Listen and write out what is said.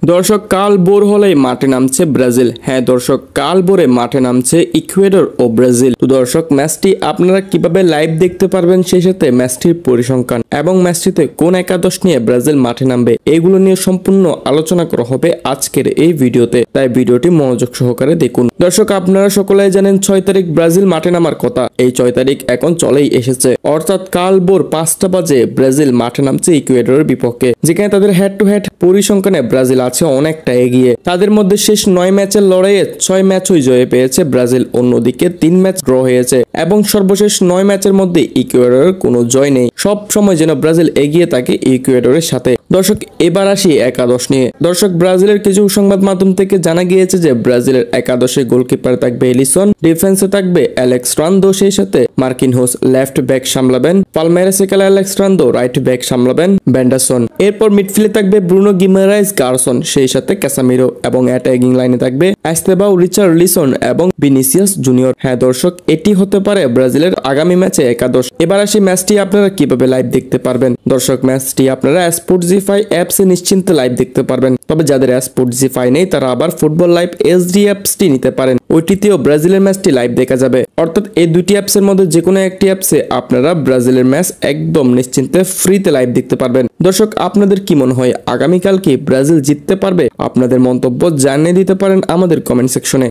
দর্শক কাল ভোর হলেই মাঠে নামছে ব্রাজিল। হ্যাঁ দর্শক, কাল ভোরে মাঠে নামছে ইকুয়েডর ও ব্রাজিল। তো দর্শক, ম্যাচটি আপনারা কিভাবে লাইভ দেখতে পারবেন, সেই সাথে ম্যাচটির পরিসংখ্যান এবং ম্যাচটিতে কোন একাদশ নিয়ে ব্রাজিল মাঠে নামবে, এগুলো নিয়ে সম্পূর্ণ আলোচনা করা হবে আজকের এই ভিডিওতে। তাই ভিডিওটি মনোযোগ সহকারে দেখুন। দর্শক, আপনারা সকলেই জানেন 6 তারিখ ব্রাজিল মাঠে নামার কথা। এই 6 তারিখ এখন চলেই এসেছে, অর্থাৎ কাল ভোর 5টা বাজে ব্রাজিল মাঠে নামছে ইকুয়েডরের বিপক্ষে, যেখানে তাদের হেড টু হেড পরিসংখ্যানে ব্রাজিল আছে অনেকটা এগিয়ে। তাদের মধ্যে শেষ 9 ম্যাচের লড়াইয়ে 6 ম্যাচই জয় পেয়েছে ব্রাজিল, অন্যদিকে 3 ম্যাচ ড্র হয়েছে এবং সর্বশেষ 9 ম্যাচের মধ্যে ইকুয়েডরের কোনো জয় নেই। সব সময় যেন ব্রাজিল এগিয়ে থাকে ইকুয়েডরের সাথে। দর্শক, এবার আসি একাদশ নিয়ে। দর্শক, ব্রাজিলের কিছু সংবাদ মাধ্যম থেকে জানা গিয়েছে যে ব্রাজিলের একাদশে গোলকিপার থাকবে এলিসন, ডিফেন্সে থাকবে অ্যালেক্স রান্দো, সেই সাথে মার্কিনহোস লেফট ব্যাক সামলাবেন, পালমেরাসে খেলা অ্যালেক্স রান্দো রাইট ব্যাক সামলাবেন বেন্ডারসন। এরপর মিডফিল্ডে থাকবে ব্রুনো গিমারাইজ গারসন, সেই সাথে ক্যাসামিরো, এবং অ্যাটাকিং লাইনে থাকবে এস্তেবাও রিচার্লিসন এবং ভিনিসিয়াস জুনিয়র। হ্যাঁ দর্শক, এটি হতে পারে ব্রাজিলের আগামী ম্যাচে একাদশ। এবার আসি ম্যাচটি আপনারা কিভাবে লাইভ দেখতে পারবেন। দর্শক, ম্যাচটি আপনারা স্পোর্টজিফাই অ্যাপসে নিশ্চিন্তে লাইভ দেখতে পারবেন। তবে যাদের স্পোর্টজিফাই নেই তারা আবার ফুটবল লাইভ এসডি অ্যাপসটি নিতে পারেন, ওইটিতেও ব্রাজিলের ম্যাচটি লাইভ দেখা যাবে। অর্থাৎ এই দুটি অ্যাপসের মধ্যে যে কোনো একটি অ্যাপসে আপনারা ব্রাজিলের ম্যাচ একদম নিশ্চিন্তে ফ্রিতে লাইভ দেখতে পারবেন। দর্শক, আপনাদের কি মনে হয় আগামীকাল কি ব্রাজিল জিততে পারবে? আপনাদের মন্তব্য জানিয়ে দিতে পারেন আমাদের কমেন্ট সেকশনে।